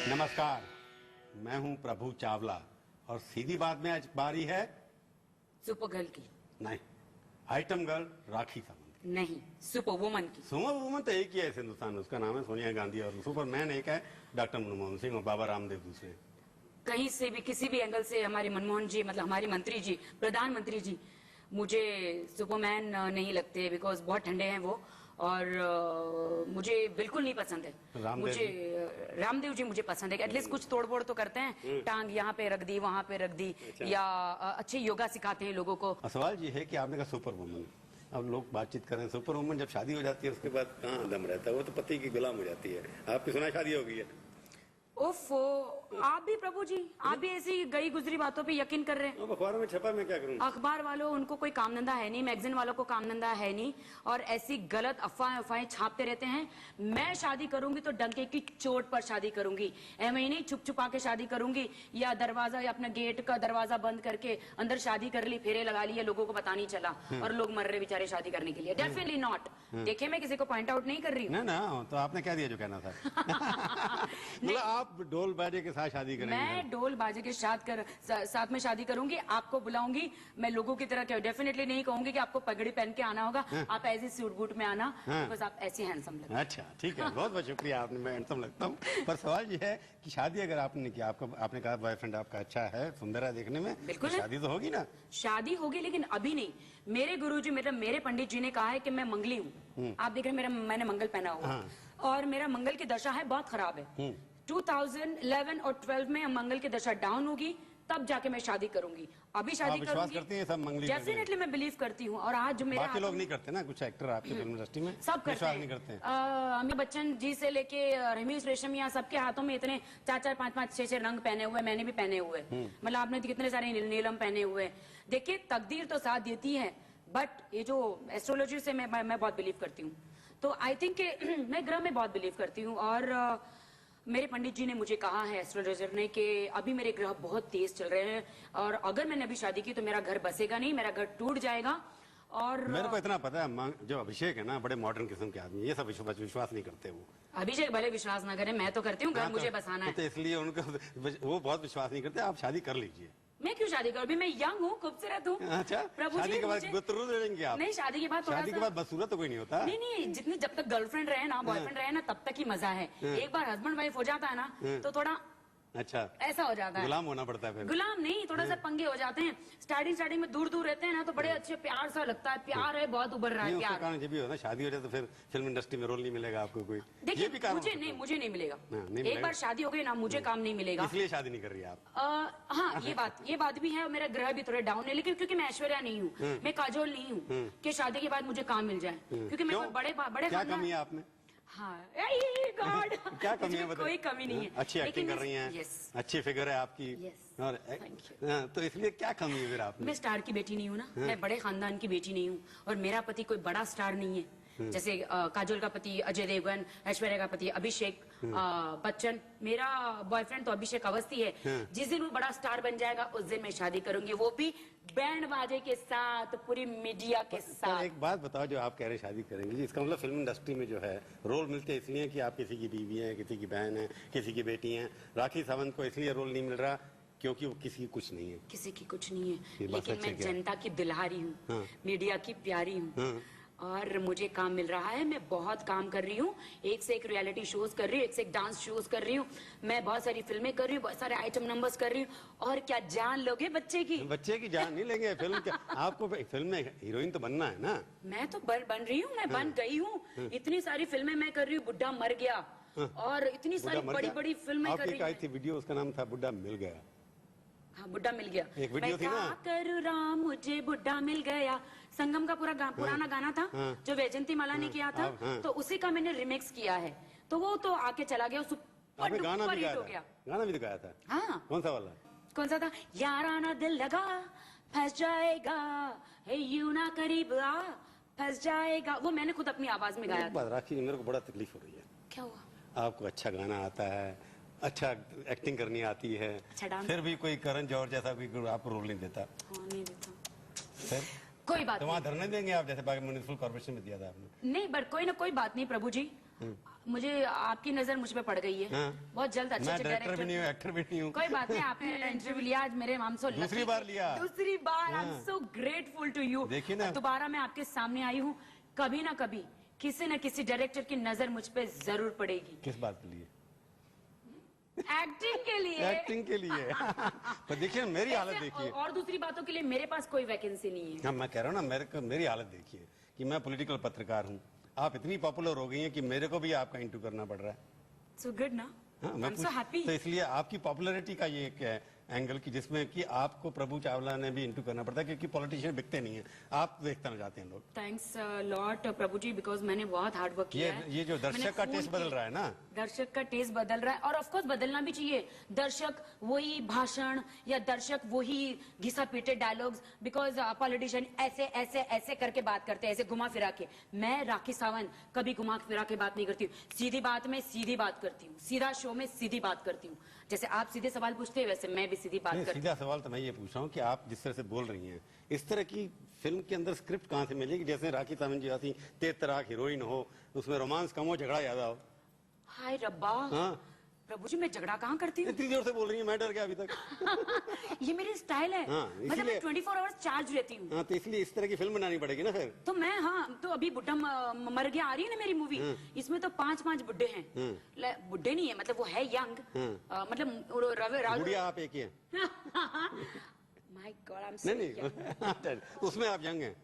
नमस्कार, मैं हूं प्रभु चावला और सीधी बात में आज बारी है सुपर गर्ल की। नहीं, आइटम गर्ल राखी सावंत। नहीं, सुपर वुमन की। सुपर वुमन तो एक ही है इस हिंदुस्तान में, उसका नाम है सोनिया गांधी और सुपरमैन एक है डॉक्टर मनमोहन सिंह और बाबा रामदेव दूसरे। कहीं से भी किसी भी एंगल से हमारे मनमोहन जी, मतलब हमारी मंत्री जी, प्रधानमंत्री जी मुझे सुपरमैन नहीं लगते, बिकॉज बहुत ठंडे हैं वो और मुझे बिल्कुल नहीं पसंद है। मुझे रामदेव जी मुझे पसंद है कि एटलीस्ट कुछ तोड़फोड़ तो करते हैं, टांग यहाँ पे रख दी वहां पे रख दी। अच्छा। या अच्छे योगा सिखाते हैं लोगों को। सवाल ये है कि आपने कहा सुपर वुमन, अब लोग बातचीत करें, सुपर वुमन जब शादी हो जाती है उसके बाद कहाँ दम रहता है, वो तो पति की गुलाम हो जाती है। आपकी सुना शादी हो गई है? ओफो, आप भी प्रभु जी, आप भी ऐसी गई गुजरी बातों पे यकीन कर रहे हैं। अखबार में छपा, मैं क्या करूं? अखबार वालों उनको कोई काम धंधा है नहीं, मैगजीन वालों को काम धंधा है नहीं और ऐसी गलत अफवाहें छापते रहते हैं। मैं शादी करूंगी तो डंके की चोट पर शादी करूंगी, ऐਵੇਂ ही नहीं छुप छुपा के शादी करूंगी या दरवाजा या अपना गेट का दरवाजा बंद करके अंदर शादी कर ली, फेरे लगा लिए, लोगों को पता नहीं चला और लोग मर रहे बेचारे शादी करने के लिए। Definitely not. देखिए, मैं किसी को पॉइंट आउट नहीं कर रही हूँ ना, तो आपने क्या दिया जो कहना था? आप ढोल बाजे के साथ शादी करेंगे? मैं ढोल बाजे के साथ में शादी करूंगी, आपको बुलाऊंगी। मैं लोगों की तरह डेफिनेटली नहीं कहूंगी कि आपको पगड़ी पहन के आना होगा। आप ऐसे सूट बूट में आना, बस आप ऐसे हैंडसम लगते हैं। अच्छा, ठीक है, बहुत बहुत शुक्रिया, आपने, मैं हैंडसम लगता हूँ। पर सवाल ये है कि शादी अगर आपने किया, आपने कहा बॉयफ्रेंड आपका अच्छा है, सुंदर है देखने में, बिल्कुल तो शादी तो होगी ना? शादी होगी, लेकिन अभी नहीं। मेरे गुरुजी, मेरे पंडित जी ने कहा है कि मैं मंगली हूँ। आप देख रहे हैं मैंने मंगल पहना हुआ और मेरा मंगल की दशा है बहुत खराब है। 2011 और 12 में मंगल की दशा डाउन होगी, तब जाके मैं शादी करूंगी। अभी शादी करूंगी। विश्वास करती हैं सब मंगली? डेफिनेटली मैं बिलीव करती हूँ। और आज जो मेरे बाकी लोग नहीं करते ना, कुछ एक्टर आपकी फिल्म इंडस्ट्री में सब विश्वास नहीं करते हैं। अमिताभ बच्चन जी से लेके रमेश रेशमिया, सबके हाथों में इतने 4-4, 5-5, 6-6 रंग पहने हुए, मैंने भी पहने हुए। मतलब आपने कितने सारे नीलम पहने हुए। देखिए, तकदीर तो साथ देती है, बट ये जो एस्ट्रोलॉजी से मैं बहुत बिलीव करती हूँ, तो आई थिंक मैं ग्रह में बहुत बिलीव करती हूँ। और मेरे पंडित जी ने मुझे कहा है, एस्ट्रोलॉजर ने, कि अभी मेरे ग्रह बहुत तेज चल रहे हैं और अगर मैंने अभी शादी की तो मेरा घर बसेगा नहीं, मेरा घर टूट जाएगा। और मेरे को इतना पता है, जो अभिषेक है ना, बड़े मॉडर्न किस्म के आदमी, ये सब विश्वास नहीं करते। वो अभिषेक भले विश्वास ना करे, मैं तो करती हूँ। घर मुझे बसाना है, तो इसलिए उनको वो बहुत विश्वास नहीं करते। आप शादी कर लीजिए। मैं क्यों शादी करूँ? अभी मैं यंग हूँ, खूबसूरत हूँ। अच्छा, प्रभु शादी जी के बाद बदसूरत हो जाएंगे आप? नहीं, शादी के बाद शादी के बाद बदसूरत तो कोई नहीं होता। नहीं, जितनी जब तक गर्लफ्रेंड रहे ना, बॉयफ्रेंड रहे ना, तब तक ही मजा है। एक बार हस्बैंड वाइफ हो जाता है ना, तो थोड़ा अच्छा ऐसा हो जाता है, गुलाम होना पड़ता है। फिर गुलाम नहीं, थोड़ा सा पंगे हो जाते हैं। स्टार्टिंग में दूर रहते हैं ना, तो बड़े अच्छे प्यार सा लगता है। प्यार है, बहुत उभर रहा है प्यार। कारण जब भी हो ना, शादी हो जाए तो फिर फिल्म इंडस्ट्री में रोल नहीं मिलेगा आपको कोई। देखिए, मुझे नहीं मिलेगा। एक बार शादी हो गई ना, मुझे काम नहीं मिलेगा, इसलिए शादी नहीं कर रही आप? हाँ, ये बात भी है। मेरा ग्रह भी थोड़ा डाउन है, लेकिन क्योंकि मैं ऐश्वर्या नहीं हूँ, मैं काजोल नहीं हूँ कि शादी के बाद मुझे काम मिल जाए, क्योंकि मैं बड़े क्या कमी है आप में? हाँ, गॉड क्या कमी है? कोई कमी नहीं है। अच्छी एक्टिंग कर रही हैं, अच्छी फिगर है आपकी, और तो इसलिए क्या कमी है फिर आप में? मैं स्टार की बेटी नहीं हूँ ना, मैं बड़े खानदान की बेटी नहीं हूँ और मेरा पति कोई बड़ा स्टार नहीं है। जैसे काजोल का पति अजय देवगन, ऐश्वर्या का पति अभिषेक बच्चन, मेरा बॉयफ्रेंड तो अभिषेक अवस्थी है। जिस दिन वो बड़ा स्टार बन जाएगा उस दिन मैं शादी करूंगी, वो भी बैंड बाजे के साथ, पूरी मीडिया के साथ। एक बात बताओ, जो आप कह रहे शादी करेंगे, इसका मतलब फिल्म इंडस्ट्री में जो है रोल मिलते इसलिए कि आप किसी की बीवी हैं, किसी की बहन है, किसी की बेटी हैं। राखी सावंत को इसलिए रोल नहीं मिल रहा क्योंकि वो किसी की कुछ नहीं है। किसी की कुछ नहीं है, लेकिन मैं जनता की दुल्हारी हूँ, मीडिया की प्यारी हूँ और मुझे काम मिल रहा है। मैं बहुत काम कर रही हूँ, एक से एक रियलिटी शोज कर रही हूँ, एक से एक डांस शोज कर रही हूँ, मैं बहुत सारी फिल्में कर रही हूँ, बहुत सारे आइटम नंबर्स कर रही हूँ। और क्या जान लोगे बच्चे की? बच्चे की जान नहीं लेंगे। फिल्म क्या, आपको फिल्म में हीरोइन तो बनना है ना? मैं तो बन रही हूँ, मैं बन गई हूँ। इतनी सारी फिल्में मैं कर रही हूँ, बुड्ढा मर गया और इतनी सारी बड़ी फिल्में कर रही हूँ। थी वीडियो, उसका नाम था बुड्ढा मिल गया। हाँ, बुड्ढा मिल गया, एक वीडियो थी ना, करूँ राम मुझे बुड्ढा मिल गया। संगम का पुराना गाना था जो वैजंती माला ने किया था, तो उसी का मैंने रिमिक्स किया है। तो वो तो आके चला गया, गाना भी दिखाया था। हाँ, कौन सा वाला? कौन सा था? याराना दिल लगा फंस जाएगा, हे यू ना करीब आ फंस जाएगा, वो मैंने खुद अपनी आवाज में गाया था। राखी, मेरे को बड़ा तकलीफ हो रही है। क्या हुआ? आपको अच्छा गाना आता है, अच्छा एक्टिंग करनी आती है, अच्छा फिर भी कोई करण जौहर जैसा कोई आपको रोल नहीं देता। हाँ, नहीं देता। फिर कोई बात तो वहाँ धरने देंगे आप, जैसे म्युनिसिपल कॉर्पोरेशन में दिया था आपने? नहीं, बट कोई ना कोई बात नहीं प्रभु जी, मुझे आपकी नजर मुझ पे पड़ गई है। बहुत जल्द अच्छे मैं अच्छे डायरेक्टर भी नहीं हूँ, डायरेक्टर। एक्टर भी नहीं हूँ। कोई बात नहीं, आपने इंटरव्यू लिया आज मेरे हम सो दूसरी बार लिया। दूसरी बार। I am so grateful to you. देखिए ना। दोबारा मैं आपके सामने आई हूँ, कभी ना कभी किसी न किसी डायरेक्टर की नजर मुझ पे जरूर पड़ेगी। किस बात के लिए? एक्टिंग के लिए। एक्टिंग के लिए। पर देखिए मेरी हालत देखिए। और दूसरी बातों के लिए मेरे पास कोई वैकेंसी नहीं है। हाँ, मैं कह रहा हूँ ना, मेरी हालत देखिए कि मैं पॉलिटिकल पत्रकार हूँ। आप इतनी पॉपुलर हो गई हैं कि मेरे को भी आपका इंटरव्यू करना पड़ रहा है। सो गुड ना। हाँ, I'm so happy। तो इसलिए आपकी पॉपुलैरिटी का ये एक एंगल की जिसमें कि आपको प्रभु चावला ने भी इंटरव्यू करना पड़ता है, क्योंकि पॉलिटिशियन बिकते नहीं है, आप देखना चाहते हैं लोग। Thanks lot Prabhu ji, because मैंने बहुत हार्ड वर्क किया है। ये जो दर्शक का टेस्ट बदल रहा है ना, दर्शक का टेस्ट बदल रहा है, और ऑफ कोर्स बदलना भी चाहिए। दर्शक वही भाषण या दर्शक वही घिसा पीटे डायलॉग्स, बिकॉज पॉलिटिशियन ऐसे ऐसे ऐसे करके बात करते हैं, ऐसे घुमा फिरा के। मैं राखी सावंत कभी घुमा फिरा के बात नहीं करती हूँ। सीधी बात में सीधी बात करती हूँ, सीधा शो में सीधी बात करती हूँ। जैसे आप सीधे सवाल पूछते हैं वैसे मैं भी सीधी बात करती हूँ। सीधा सवाल तो मैं ये पूछ रहा हूँ कि आप जिस तरह से बोल रही हैं, इस तरह की फिल्म के अंदर स्क्रिप्ट कहाँ से मिलेगी? जैसे राखी सावंत जी आती, तेज तराक हीरोइन हो, उसमें रोमांस कम हो, झगड़ा ज्यादा हो। हाय रब्बा। हाँ, प्रभु जी मैं झगड़ा कहाँ करती हूँ? इतनी जोर से बोल रही है, मैं डर गया अभी तक। ये मेरी स्टाइल है। हाँ, मतलब मैं 24 आवर्स चार्ज रहती हूँ। हाँ, तो इसलिए इस तरह की फिल्म बनानी पड़ेगी ना फिर। तो मैं, हाँ, तो अभी बुड्ढा मर गया आ रही है ना मेरी मूवी, इसमें तो 5 बुड्ढे हैं। बुड्ढे नहीं है, मतलब वो है यंग, मतलब रवि गुड़िया आप एक ही हैं। माय गॉड, आई एम नहीं नहीं, उसमें आप यंग हैं,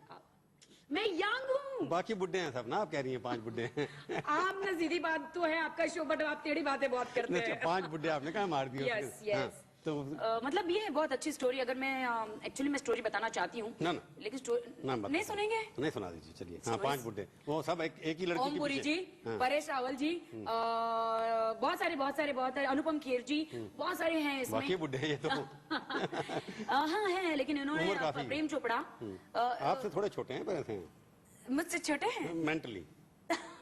मैं यंग हूँ। बाकी बुड्ढे हैं सब ना। आप कह रही हैं 5 बुड्ढे हैं। आप ना सीधी बात तो है आपका शो, बट आप टेढ़ी बातें बहुत करते नहीं, हैं। 5 बुड्ढे आपने कहा मार दिए। Yes yes. तो मतलब ये है बहुत अच्छी स्टोरी। अगर मैं एक्चुअली मैं स्टोरी बताना चाहती हूँ, ना ना, लेकिन नहीं सुनेंगे? नहीं सुना दीजिए, चलिए। हाँ, 5 बुड्ढे, वो सब एक ही लड़की ओम के पुरी पीछे। जी, परेश रावल जी, बहुत सारे, अनुपम खेर जी, बहुत सारे हैं इसमें। बाकी बुड्ढे हैं ये तो। हाँ है, लेकिन उम्र इन्होंने काफी है। प्रेम चोपड़ा आपसे थोड़े छोटे हैं, पर ऐसे हैं मुझसे छोटे हैं। मेंटली।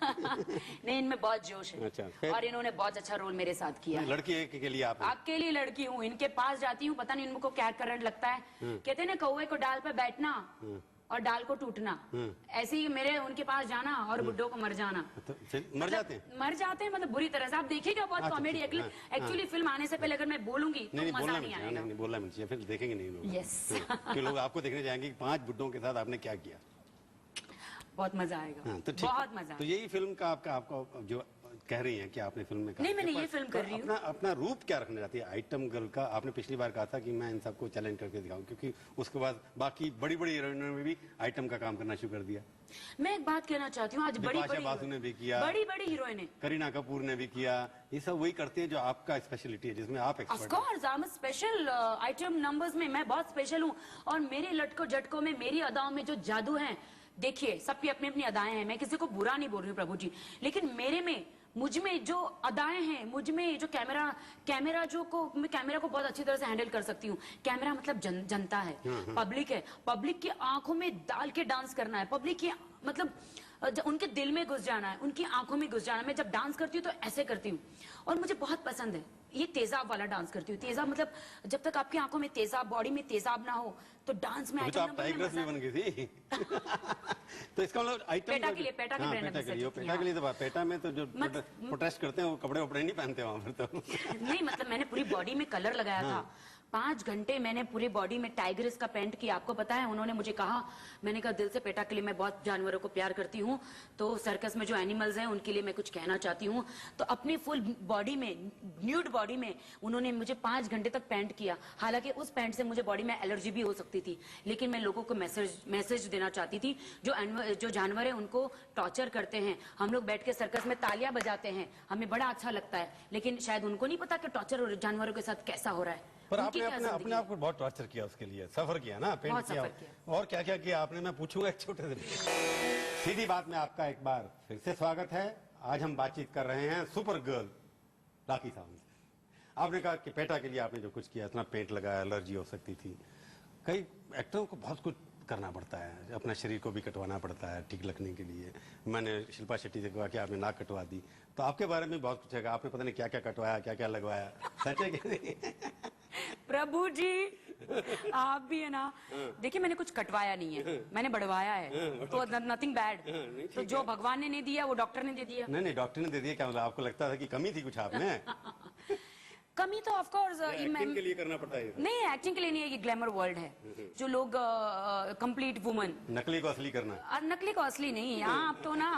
नहीं, इनमें बहुत जोश है। अच्छा, फिर? और इन्होंने बहुत अच्छा रोल मेरे साथ किया है। लड़की एक के लिए आप हैं। आपके लिए लड़की हूँ, इनके पास जाती हूँ, पता नहीं इनको क्या करंट लगता है। कहते हैं ना, कौवे को डाल पे बैठना और डाल को टूटना, ऐसे ही मेरे उनके पास जाना और बुड्ढों को मर जाना। तो फिर मर जाते हैं? मर जाते हैं, मतलब बुरी तरह से। आप देखिएगा, बहुत कॉमेडी। एक्चुअली फिल्म आने से पहले अगर मैं बोलूंगी तो नहीं, मजा बोलना नहीं नहीं, आएगा। नहीं बोलना नहीं चाहिए, फिर देखेंगे नहीं लोग। यस। कि लोग आपको देखने जाएंगे कि 5 बुड्ढों के साथ आपने क्या किया। बहुत मजा आएगा। हाँ, तो ठीक। बहुत मजा। तो यही फिल्म का आपको जो कह रही हैं कि आपने फिल्म में कहा, नहीं, मैंने ये फिल्म कर रही हूँ। अपना रूप क्या रखना चाहती है आइटम गर्ल का? आपने पिछली बार कहा था कि मैं इन सबको चैलेंज करके दिखाऊं, क्योंकि उसके बाद बाकी बड़ी बड़ी हीरोइनों ने भी आइटम का काम करना शुरू कर दिया। मैं एक बात कहना चाहती हूँ, आज बिपाशा बासु ने भी किया, बड़ी हीरोइनें, करीना कपूर ने भी किया। ये सब वही करते हैं जो आपका स्पेशलिटी है, जिसमें आप ऑफ एक्सपर्ट हैं। Course I am special. Item numbers में मैं बहुत स्पेशल हूँ, और मेरे लटकों झटकों में, मेरी अदाओं में जो जादू है, देखिए सबकी अपनी अपनी अदाएं हैं, मैं किसी को बुरा नहीं बोल रही हूँ प्रभु जी, लेकिन मेरे में, मुझ में जो अदाएं हैं, मुझ में जो कैमरा जो को, मैं कैमरा को बहुत अच्छी तरह से हैंडल कर सकती हूँ। कैमरा मतलब जनता है, पब्लिक है, पब्लिक की आंखों में डाल के डांस करना है, पब्लिक की मतलब उनके दिल में घुस जाना है, उनकी आंखों में घुस जाना है। मैं जब डांस करती हूँ तो ऐसे करती हूँ, और मुझे बहुत पसंद है ये तेजाब वाला डांस करती हूँ। तेजाब मतलब जब तक आपकी आंखों में तेजाब, बॉडी में तेजाब ना हो, तो डांस में तो आप टाइग्रेस भी बन गई थी। तो इसका मतलब आइटम पेटा के लिए, पेटा के हाँ, ब्रांड पेटा के लिए, पेटा के लिए तो पेटा में तो जो प्रोटेस्ट करते हैं वो कपड़े वपड़े नहीं पहनते वहां पर तो। नहीं, मतलब मैंने पूरी बॉडी में कलर लगाया था। 5 घंटे मैंने पूरी बॉडी में टाइग्रेस का पेंट किया। आपको पता है, उन्होंने मुझे कहा, मैंने कहा दिल से पेटा के लिए मैं बहुत जानवरों को प्यार करती हूँ, तो सर्कस में जो एनिमल्स हैं उनके लिए मैं कुछ कहना चाहती हूँ। तो अपनी फुल बॉडी में, न्यूड बॉडी में उन्होंने मुझे 5 घंटे तक पेंट किया। हालांकि उस पेंट से मुझे बॉडी में एलर्जी भी हो सकती थी, लेकिन मैं लोगों को मैसेज देना चाहती थी, जो जानवर है उनको टॉर्चर करते हैं, हम लोग बैठ के सर्कस में तालियां बजाते हैं, हमें बड़ा अच्छा लगता है, लेकिन शायद उनको नहीं पता कि टॉर्चर जानवरों के साथ कैसा हो रहा है। पर आपने अपने आप को बहुत टॉर्चर किया, उसके लिए सफर किया ना, पेंट किया, और क्या क्या किया आपने? मैं पूछूंगा एक छोटे से। सीधी बात में आपका एक बार फिर से स्वागत है। आज हम बातचीत कर रहे हैं सुपर गर्ल राखी सावंत से। आपने कहा कि पेटा के लिए आपने जो कुछ किया, इतना पेंट लगाया, एलर्जी हो सकती थी। कई एक्टरों को बहुत कुछ करना पड़ता है, अपना शरीर को भी कटवाना पड़ता है ठीक लगने के लिए। मैंने शिल्पा शेट्टी से कहा कि आपने नाक कटवा दी, तो आपके बारे में बहुत कुछ है, आपने पता नहीं क्या क्या कटवाया, क्या क्या लगवाया, सच है कि नहीं? प्रभु जी आप भी है ना। देखिए मैंने कुछ कटवाया नहीं है, मैंने बढ़वाया है, तो नथिंग बैड। तो जो भगवान ने नहीं दिया वो डॉक्टर ने दे दिया। नहीं डॉक्टर ने दे दिया, क्या मतलब आपको लगता था कि कमी थी कुछ आप में? कमी तो ऑफ कोर्स एक्टिंग के लिए करना पड़ता है। नहीं, एक्टिंग के लिए नहीं है, ये ग्लैमर वर्ल्ड है जो लोग कंप्लीट वुमन। नकली को असली करना। नकली को असली नहीं, आप तो ना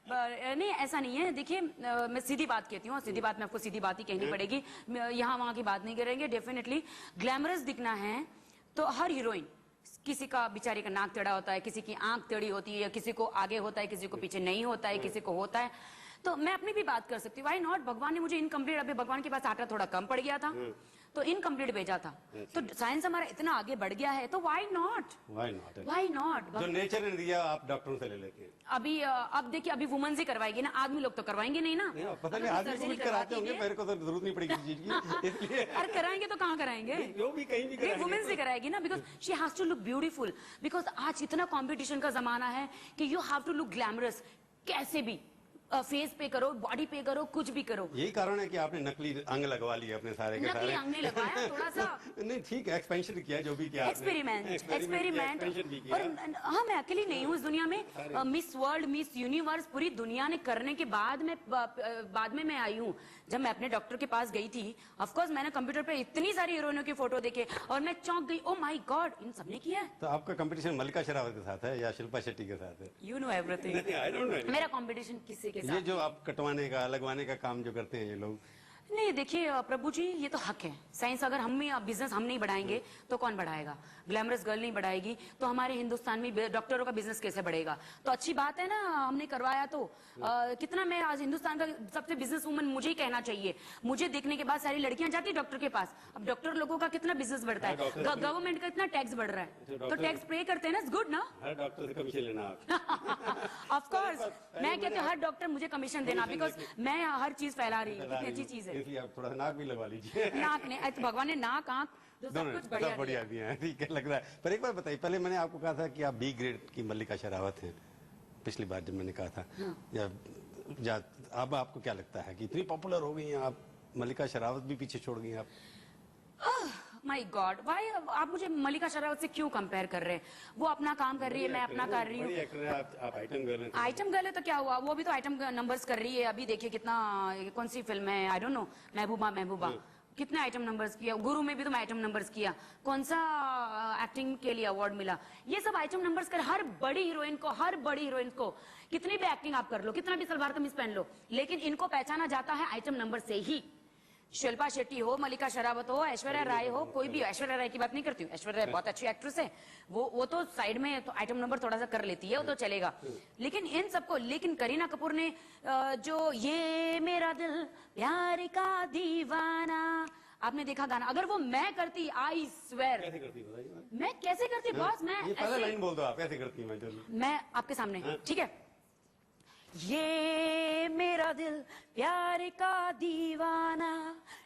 नहीं, ऐसा नहीं है। देखिए मैं सीधी बात कहती हूँ, सीधी बात में आपको सीधी बात ही कहनी पड़ेगी, यहाँ वहाँ की बात नहीं करेंगे। डेफिनेटली ग्लैमरस दिखना है तो हर हीरोइन, किसी का बेचारे का नाक टेढ़ा होता है, किसी की आंख टेढ़ी होती है, किसी को आगे होता है, किसी को पीछे नहीं होता है, किसी को होता है। तो मैं अपनी भी बात कर सकती हूँ, व्हाई नॉट। भगवान ने मुझे इनकम्प्लीट, अभी भगवान के पास आटा थोड़ा कम पड़ गया था तो इनकम्प्लीट भेजा था। तो साइंस हमारा इतना आगे बढ़ गया है तो व्हाई नॉट, व्हाई नॉट। जो नेचर ने दिया आप डॉक्टरों से ले लेते हैं। अभी अब देखिए, अभी वुमेन्स ही करवाएगी ना, आदमी लोग तो करवाएंगे नहीं ना। पता नहीं आदमी को भी कराते होंगे, मेरे को तो जरूरत नहीं पड़ेगी चीज की, इसलिए। अरे कराएंगे तो कहाँ कराएंगे, जो भी कहीं भी कराएंगे वुमेन्स ही कराएगी ना, because she has to look beautiful. Because आज इतना कंपटीशन का जमाना है कि you have to look glamorous, कैसे भी फेस पे करो, बॉडी पे करो, कुछ भी करो। यही कारण है कि आपने नकली अंग लगवा लिए अपने सारे के सारे। नकली अंग नहीं लगवाया, थोड़ा सा नहीं ठीक है, एक्सपेंशन किया जो भी किया, एक्सपेरिमेंट। और हाँ, मैं अकेली नहीं हूँ इस दुनिया में। मिस वर्ल्ड, मिस यूनिवर्स पूरी दुनिया ने करने के बाद मैं आई हूँ। जब मैं अपने डॉक्टर के पास गई थी, ऑफ कोर्स मैंने कंप्यूटर पे इतनी सारी हीरोइनों की फोटो देखे और मैं चौंक गई, ओ माय गॉड, इन सबने किया है। तो आपका कंपटीशन मल्लिका शेरावत के साथ है या शिल्पा शेट्टी के साथ है? You know everything. I don't know. मेरा कंपटीशन किसी के साथ। ये जो आप कटवाने का लगवाने का काम जो करते हैं ये लोग, नहीं देखिए प्रभु जी, ये तो हक है। साइंस अगर बिजनेस हम नहीं बढ़ाएंगे तो कौन बढ़ाएगा? ग्लैमरस गर्ल नहीं बढ़ाएगी तो हमारे हिंदुस्तान में डॉक्टरों का बिजनेस कैसे बढ़ेगा? तो अच्छी बात है ना, हमने करवाया तो कितना। मैं आज हिंदुस्तान का सबसे बिजनेस वूमन मुझे ही कहना चाहिए। मुझे देखने के बाद सारी लड़कियां जाती है डॉक्टर के पास। अब डॉक्टर लोगों का कितना बिजनेस बढ़ता है, गवर्नमेंट का इतना टैक्स बढ़ रहा है, तो टैक्स पे करते हैं ना, इट्स गुड ना। हर डॉक्टर से कमीशन लेना आप। ऑफ कोर्स मैं कहती हूँ हर डॉक्टर मुझे कमीशन देना, बिकॉज मैं हर चीज फैला रही हूँ, कितनी अच्छी चीज है। इसलिए आप थोड़ा नाक भी लगवा लीजिए। नाक ने भगवान ने नाक आंख सब कुछ बढ़िया दिया है, ठीक है लग रहा है। पर एक बार बताइए, पहले मैंने आपको कहा था कि आप बी ग्रेड की मल्लिका शेरावत हैं, पिछली बार जब मैंने कहा था। या अब आपको क्या लगता है कि इतनी पॉपुलर हो गई हैं आप, मल्लिका शेरावत भी पीछे छोड़ गई आप? माय गॉड, भाई आप मुझे मल्लिका शेरावत से क्यों कंपेयर कर रहे हैं? वो अपना काम कर रही है, मैं अपना कर रही हूँ। आप आइटम गर्ल हैं। आइटम गर्ल है तो क्या हुआ, वो भी तो आइटम नंबर्स कर रही है। अभी देखिए कितना, कौन सी फिल्म है, आई डोंट नो, महबूबा कितने आइटम नंबर्स किया। गुरु में भी तो आइटम नंबर्स किया, कौन सा एक्टिंग के लिए अवार्ड मिला। ये सब आइटम नंबर्स कर हर बड़ी हीरोइन को कितनी भी एक्टिंग आप कर लो, कितना भी सलवार कमीज पहन लो, लेकिन इनको पहचाना जाता है आइटम नंबर से ही। शिल्पा शेट्टी हो, मल्लिका शेरावत हो, ऐश्वर्या राय हो, कोई भी। ऐश्वर्या राय की बात नहीं करती हूँ, ऐश्वर्या राय बहुत अच्छी एक्ट्रेस है, वो तो साइड में तो आइटम नंबर थोड़ा सा कर लेती है, वो तो चलेगा। लेकिन इन सबको, लेकिन करीना कपूर ने जो ये मेरा दिल प्यार का दीवाना, आपने देखा गाना, अगर वो मैं करती, आई स्वेयर। कैसे करती मैं कैसे करती बॉस? मैं पहले लाइन बोल दो आप, कैसे करती मैं आपके सामने, ठीक है। ये मेरा दिल प्यार का दीवाना,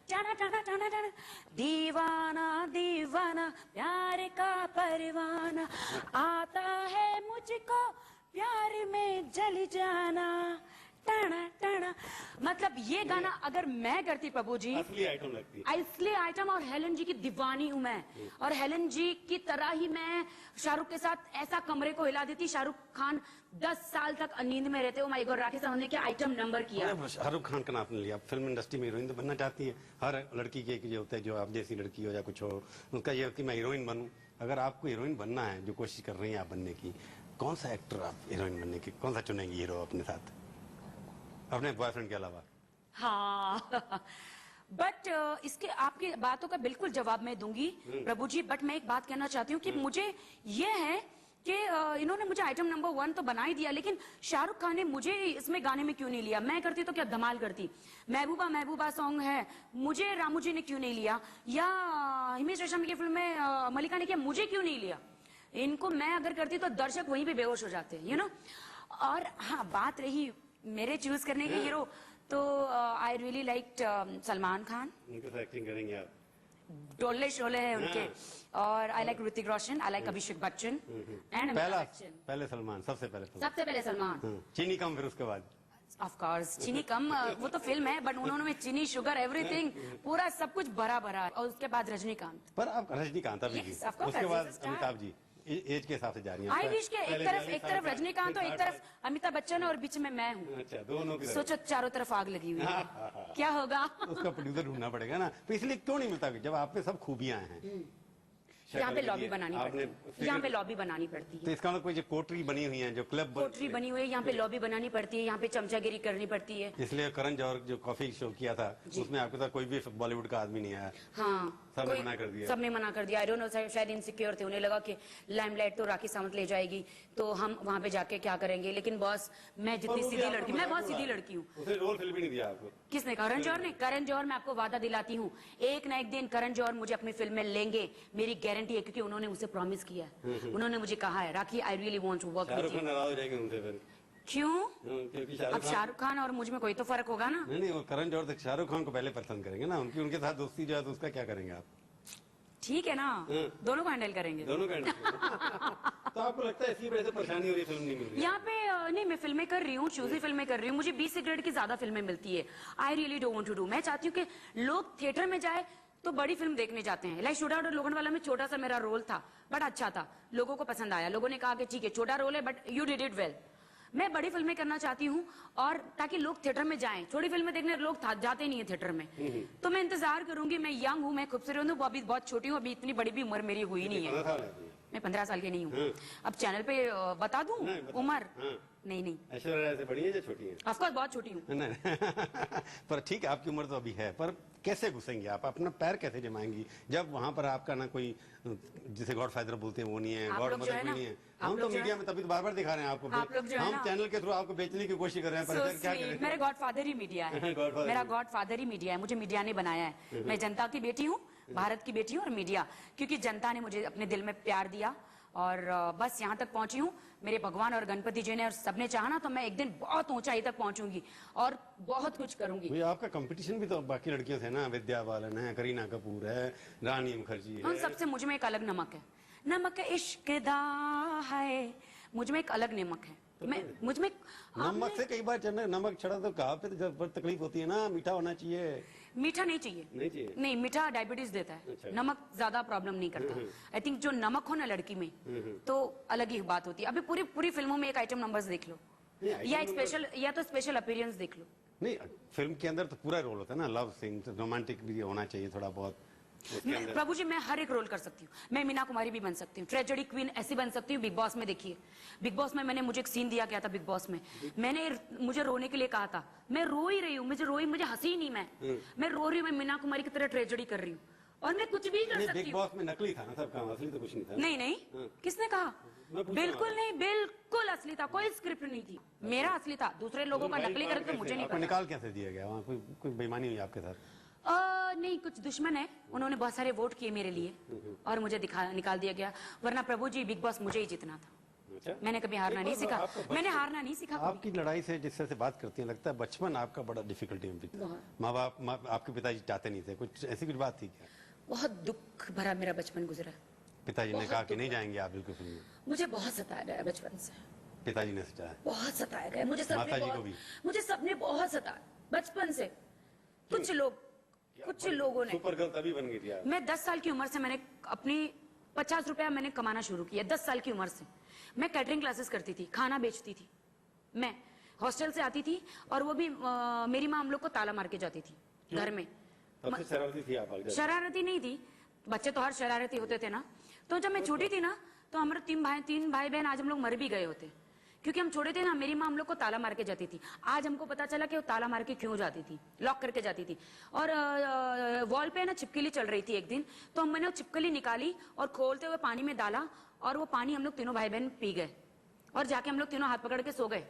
टाना टाना टाना टाना, दीवाना दीवाना प्यार का परवाना, आता है मुझको प्यार में जल जाना, टाना टाना। मतलब ये गाना अगर मैं करती प्रभु जी, असली आइटम लगती है। असली आइटम। और हेलन जी की दीवानी हूं मैं, और हेलन जी की तरह ही मैं शाहरुख के साथ ऐसा कमरे को हिला देती। शाहरुख खान 10 साल तक नींद में रहते हो। माय गॉड, राखी सावंत ने क्या आइटम नंबर किया। शाहरुख खान का नाम आपने लिया, फिल्म इंडस्ट्री में हीरोइन तो बनना चाहती है हर लड़की के, ये होता है जो आप जैसी लड़की हो या कुछ हो, उसका ये होती है मैं हीरोइन बनूं। अगर आपको हीरोइन बनना है, जो कोशिश कर रही हैं आप बनने की, कौन सा एक्टर आप हीरोइन बनने की, कौन सा चुनेंगे हीरो अपने साथ, अपने बॉयफ्रेंड के अलावा? हाँ बट इसके आपकी बातों का बिल्कुल जवाब मैं दूंगी प्रभु जी। बट मैं एक बात कहना चाहती हूँ कि मुझे ये है कि इन्होंने मुझे आइटम नंबर 1 तो बना ही दिया, लेकिन शाहरुख खान ने मुझे इसमें गाने में क्यों नहीं लिया? मैं करती तो क्या धमाल करती। महबूबा सॉन्ग है, मुझे रामू जी ने क्यों नहीं लिया, या हिमेश रेशम की फिल्म में मलिका ने किया, मुझे क्यों नहीं लिया? इनको मैं अगर करती तो दर्शक वहीं पे बेहोश हो जाते हैं, यू नो। और हाँ, बात रही मेरे चूज करने के हीरो, तो I really like Salman Khan. उनके साथ एक्टिंग करेंगे आप? डोले शोले है उनके। और I like Hrithik Roshan, I like Abhishek Bachchan and पहले सलमान, सबसे पहले सलमान। चीनी कम, फिर उसके बाद ऑफ कोर्स चीनी कम, वो तो फिल्म है, बट उन्होंने चीनी शुगर एवरीथिंग पूरा सब कुछ भरा भरा। और उसके बाद रजनीकांत। पर आप रजनीकांत अभी जी, Yes, of course, उसके बाद he's a star. Amitabh ji, age के हिसाब से जा रही हैं। आई विश के एक तरफ रजनीकांत और एक तरफ अमिताभ बच्चन और बीच में मैं हूँ। अच्छा, दोनों की तरफ। सोचो चारों तरफ आग लगी हुई है, क्या होगा? उसका प्रोड्यूसर ढूंढना पड़ेगा ना। तो इसलिए क्यों नहीं मिलता जब आप में सब खूबियां हैं? यहाँ पे लॉबी बनानी पड़ती है, यहाँ पे लॉबी बनानी पड़ती है। तो इसका मतलब कोई जो कोटरी बनी हुई है, जो क्लब कोठरी बनी हुई है, यहाँ पे लॉबी बनानी पड़ती है, यहाँ पे चमचागिरी करनी पड़ती है। इसलिए करण जौहर जो कॉफी शो किया था उसमें आपके साथ कोई भी बॉलीवुड का आदमी नहीं आया। हाँ, सबने मना कर दिया। सबने मना कर दिया। आई डोंट नो, शायद इनसिक्योर थे, उन्हें लगा कि लाइमलाइट तो राखी सावंत ले जाएगी, तो हम वहाँ पे जाके क्या करेंगे। लेकिन बॉस, मैं जितनी सीधी लड़की, मैं बहुत सीधी लड़की हूँ। उसने रोल फिल्म भी नहीं दिया आपको। किसने? करण जौहर ने। करण जौहर, मैं आपको वादा दिलाती हूँ, एक ना एक दिन करण जौहर मुझे अपनी फिल्म में लेंगे, मेरी गारंटी है, क्योंकि उन्होंने मुझे प्रॉमिस किया है। उन्होंने मुझे कहा है, Rakhi I really want to work with Shahrukh you. Khan नाराज हो जाएंगे उनसे फिर। क्यों? क्योंकि अब शाहरुख खान और मुझ में कोई तो फर्क होगा ना। नहीं, वो करण जौहर तक शाहरुख खान को पहले पसंद करेंगे ना, उनके साथ दोस्ती जो है तो उसका क्या करेंगे आप? ठीक है ना, दोनों को हैंडल करेंगे। दोनों का तो आपको लगता है इसी वजह से परेशानी हो रही है, फिल्म नहीं मिल रही? यहाँ पे नहीं, मैं फिल्में कर रही हूँ, चूजी फिल्में कर रही हूँ, मुझे 20 सिगरेट की ज्यादा फिल्में मिलती है। I really don't want to do. मैं चाहती हूँ कि लोग थिएटर में जाए तो बड़ी फिल्म देखने जाते हैं। लाइक शूट आउट और लोखंडवाला में छोटा सा मेरा रोल था, बट अच्छा था, लोगों को पसंद आया। लोगों ने कहा कि ठीक है, छोटा रोल है but you did it well. मैं बड़ी फिल्में करना चाहती हूँ, और ताकि लोग थिएटर में जाएं। छोटी फिल्में देखने लोग जाते नहीं है थिएटर में, तो मैं इंतजार करूंगी। मैं यंग हूँ, मैं खूबसूरत हूँ, अभी बहुत छोटी हूँ, अभी इतनी बड़ी भी उम्र मेरी हुई नहीं है। मैं 15 साल की नहीं हूँ। अब चैनल पे बता दूं उम्र? नहीं नहीं, ऐश्वर्या राय से बड़ी है या छोटी है? ऑफकोर्स बहुत छोटी हूँ। नहीं पर ठीक है, आपकी उम्र तो अभी है, पर कैसे घुसेंगे आप, अपना पैर कैसे जमाएंगी जब वहां पर आपका ना कोई, जिसे गॉड फादर बोलते हैं वो नहीं है, गॉड मदर भी नहीं है। हम तो मीडिया में तभी तो बार बार दिखा रहे हैं आपको, हम चैनल के थ्रू आपको बेचने की कोशिश कर रहे हैं, पर क्या करें? मेरे गॉड फादर ही मीडिया है। मेरा गॉड फादर ही मीडिया है, मुझे मीडिया ने बनाया है। मैं जनता की बेटी हूँ, भारत की बेटी हूँ, और मीडिया, क्योंकि जनता ने मुझे अपने दिल में प्यार दिया और बस यहाँ तक पहुंची हूँ। मेरे भगवान और गणपति जी ने और सबने चाहा ना, तो मैं एक दिन बहुत ऊंचाई तक पहुंचूंगी और बहुत कुछ करूंगी। भैया आपका कंपटीशन भी तो बाकी लड़कियों से ना, विद्या बालन है, करीना कपूर है, रानी मुखर्जी है। उन सबसे मुझ में एक अलग नमक है, नमक इश्क दा है, मुझ में एक अलग नमक है। मैं मुझ में नमक से कई बार चढ़ना, नमक चढ़ा तो कहा पे जब तकलीफ होती है ना, मीठा होना चाहिए। मीठा नहीं चाहिए, नहीं चाहिए, नहीं, मीठा डायबिटीज देता है। अच्छा। नमक ज्यादा प्रॉब्लम नहीं करता। आई थिंक जो नमक हो ना लड़की में, तो अलग ही बात होती है। अभी पूरी पूरी फिल्मों में एक आइटम नंबर्स देख लो, या एक स्पेशल, या तो स्पेशल अपीयरेंस देख लो। नहीं, फिल्म के अंदर तो पूरा रोल होता है ना, लव सीन, रोमांटिक भी होना चाहिए थोड़ा बहुत। प्रभु जी, मैं हर एक रोल कर सकती हूँ। मैं मीना कुमारी भी बन सकती हूँ, ट्रेजेडी क्वीन ऐसी बन सकती हूँ। बिग बॉस में देखिए, बिग बॉस में मुझे एक सीन दिया गया था बिग बॉस में, मुझे रोने के लिए कहा था, मैं रो ही रही हूँ, मुझे हंसी नहीं, मैं रो रही हूँ, मैं मीना कुमारी की तरह ट्रेजेडी कर रही हूँ, और मैं कुछ भी कर सकती बिग हूँ। बॉस में नकली था ना सब काम, असली तो कुछ नहीं था। नहीं नहीं, किसने कहा? बिल्कुल नहीं, बिल्कुल असली था, कोई स्क्रिप्ट नहीं थी, मेरा असली था। दूसरे लोगों का नकली करे तो मुझे नहीं आपको पता। निकाल कैसे दिया गया वहाँ? कोई बेईमानी हुई आपके साथ? नहीं, कुछ दुश्मन है, उन्होंने बहुत सारे वोट किए मेरे लिए और मुझे निकाल दिया गया। वरना प्रभु जी, बिग बॉस मुझे ही जीतना था। अच्छा? मैंने कभी हारना नहीं सीखा, मैंने हारना नहीं सीखा कभी। आपकी लड़ाई से जिस तरह से बात करती हैं, लगता है बचपन आपका बड़ा डिफिकल्टी में बीता। माँ बाप, आपके पिताजी चाहते नहीं थे, कुछ ऐसी कुछ बात थी क्या? बहुत दुख भरा मेरा बचपन गुजरा। पिताजी ने कहा कि नहीं जाएंगे आप बिल्कुल फिल्म में? मुझे बहुत सताया गया बचपन से, पिताजी ने सचाया? बहुत सताया गया मुझे, माताजी को भी? मुझे सबने बहुत सताया बचपन से। कुछ लोगों ने। सुपर गर्ल तभी बन गई थी आप? मैं 10 साल की उम्र से मैंने अपनी 50 रुपया मैंने कमाना शुरू किया। 10 साल की उम्र से मैं कैटरिंग क्लासेस करती थी, खाना बेचती थी। मैं हॉस्टल से आती थी और वो भी मेरी माँ हम लोग को ताला मार के जाती थी घर में। सबसे शरारती थी आप? शरारती नहीं थी, बच्चे तो हर शरारती होते थे ना। तो जब मैं छोटी थी ना, तो हमारे तीन भाई बहन आज हम लोग मर भी गए होते, क्योंकि हम छोटे थे ना। मेरी माँ हम लोग को ताला मार के जाती थी। आज हमको पता चला कि वो ताला मार के क्यों जाती थी, लॉक करके जाती थी। और वॉल पे ना छिपकली चल रही थी एक दिन, तो मैंने वो छिपकली निकाली और खोलते हुए पानी में डाला, और वो पानी हम लोग तीनों भाई बहन पी गए, और जाके हम लोग तीनों हाथ पकड़ के सो गए,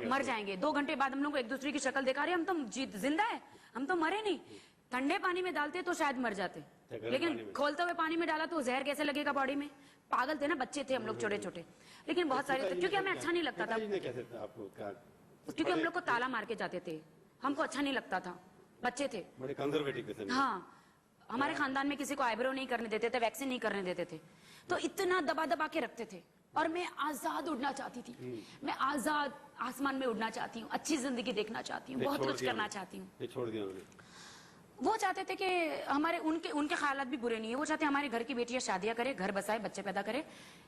मर जाएंगे। 2 घंटे बाद हम लोग एक दूसरे की शक्ल देखा रहे, हम तो जिंदा है, हम तो मरे नहीं। ठंडे पानी में डालते तो शायद मर जाते, लेकिन खोलते हुए पानी में डाला तो जहर कैसे लगेगा बॉडी में? पागल थे ना, बच्चे थे हम लोग छोटे छोटे, लेकिन बहुत सारे थे, क्योंकि हमें अच्छा नहीं लगता था, क्योंकि हम लोग को ताला मार के जाते थे, हमको अच्छा नहीं लगता था, बच्चे थे, बड़े कंजर्वेटिव थे। हाँ, हमारे खानदान में किसी को आईब्रो नहीं करने देते थे, वैक्सीन नहीं करने देते थे, तो इतना दबा दबा के रखते थे। और मैं आजाद उड़ना चाहती थी। मैं आजाद आसमान में उड़ना चाहती हूँ, अच्छी जिंदगी देखना चाहती हूँ, बहुत कुछ करना चाहती हूँ। ये छोड़ दिया उन्होंने। वो चाहते थे कि हमारे उनके ख्यालात भी बुरे नहीं है। वो चाहते हमारे घर की बेटियां शादियां करे, घर बसाए, बच्चे पैदा करे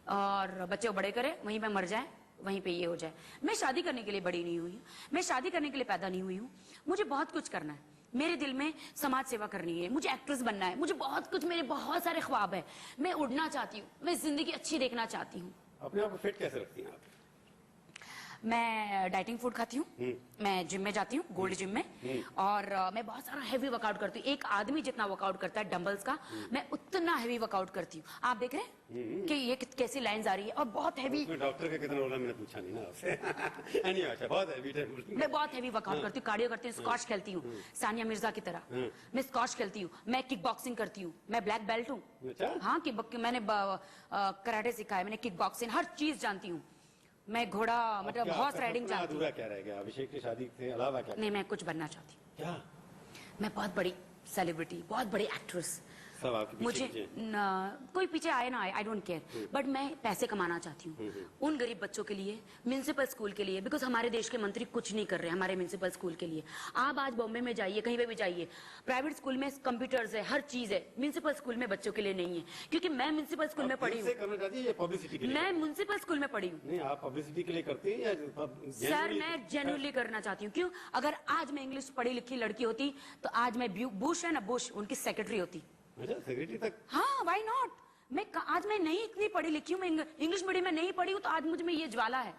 और बच्चे बड़े करे, वहीं पे मर जाए, वहीं पे ये हो जाए। मैं शादी करने के लिए बड़ी नहीं हुई हूँ, मैं शादी करने के लिए पैदा नहीं हुई हूँ। मुझे बहुत कुछ करना है, मेरे दिल में समाज सेवा करनी है, मुझे एक्ट्रेस बनना है, मुझे बहुत कुछ, मेरे बहुत सारे ख्वाब है। मैं उड़ना चाहती हूँ, मैं जिंदगी अच्छी देखना चाहती हूँ। अपने आप को फिट कैसे रखती हैं आप? मैं डाइटिंग फूड खाती हूँ, मैं जिम में जाती हूँ, गोल्ड जिम में, और मैं बहुत सारा हेवी वर्कआउट करती हूँ। एक आदमी जितना वर्कआउट करता है डंबल्स का, मैं उतना हेवी वर्कआउट करती हूँ। आप देख रहे हैं कि ये कैसी लाइंस आ रही है, और बहुत हेवी। डॉक्टर का कितना बोला मैंने पूछा नहीं ना आपसे। Anyway, अच्छा, बहुत है मैं बहुत हेवी वर्कआउट करती हूँ, कार्डियो करती हूँ, स्क्वॉश खेलती हूँ, सानिया मिर्जा की तरह मैं स्क्वॉश खेलती हूँ, मैं किक बॉक्सिंग करती हूँ, मैं ब्लैक बेल्ट हूँ। अच्छा? हाँ, मैंने कराटे सिखाया, मैंने किक बॉक्सिंग, हर चीज जानती हूँ मैं। घोड़ा मतलब हॉर्स राइडिंग जानती हूँ। अधूरा क्या रह गया अभिषेक की शादी से अलावा? क्या नहीं, मैं कुछ बनना चाहती हूँ। क्या? मैं बहुत बड़ी सेलिब्रिटी, बहुत बड़ी एक्ट्रेस। सब आपके पीछे मुझे पीछे। कोई पीछे आए ना आए, आई डोंट केयर, बट मैं पैसे कमाना चाहती हूँ उन गरीब बच्चों के लिए, म्युनिसिपल स्कूल के लिए, बिकॉज हमारे देश के मंत्री कुछ नहीं कर रहे हमारे म्युनिसिपल स्कूल के लिए। आप आज बॉम्बे में जाइए, कहीं पे भी जाइए, प्राइवेट स्कूल में कंप्यूटर्स है, हर चीज है, म्युनिसिपल स्कूल में बच्चों के लिए नहीं है। क्योंकि मैं म्युनिसिपल स्कूल में पढ़ी हूँ, करना चाहती है या पब्लिसिटी के लिए? मैं म्युनिसिपल स्कूल में पढ़ी हूँ। नहीं, आप पब्लिसिटी के लिए करती हैं या सर मैं जेन्युइनली करना चाहती हूँ। क्यों? अगर आज मैं इंग्लिश पढ़ी लिखी लड़की होती तो आज मैं बुश है ना, बुश उनकी सेक्रेटरी होती। अच्छा, सेक्रेटरी तक? हाँ, व्हाई नॉट। आज मैं नहीं इतनी पढ़ी लिखी हूँ, मैं इंग्लिश मीडियम में नहीं पढ़ी हूँ, तो आज मुझे में ये ज्वाला है।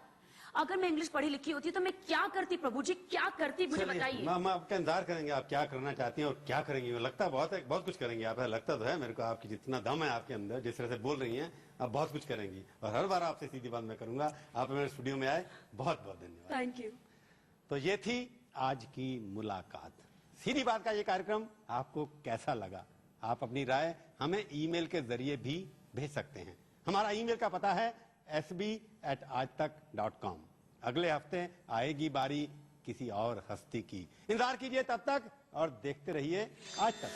अगर मैं इंग्लिश पढ़ी लिखी होती तो मैं क्या करती प्रभु जी, क्या करती, मुझे बताइए। हम आपका इंतजार करेंगे, आप क्या करना चाहती हैं और क्या करेंगी। लगता बहुत है, बहुत कुछ करेंगी आप, लगता तो है मेरे को आपकी जितना दम है आपके अंदर, जिस तरह से बोल रही हैं आप बहुत कुछ करेंगी। और हर बार आपसे सीधी बात मैं करूंगा। आप मेरे स्टूडियो में आए, बहुत बहुत धन्यवाद। Thank you. तो ये थी आज की मुलाकात। सीधी बात का ये कार्यक्रम आपको कैसा लगा? आप अपनी राय हमें ईमेल के जरिए भी भेज सकते हैं। हमारा ईमेल का पता है sb@aajtak.com। अगले हफ्ते आएगी बारी किसी और हस्ती की। इंतजार कीजिए तब तक और देखते रहिए आज तक।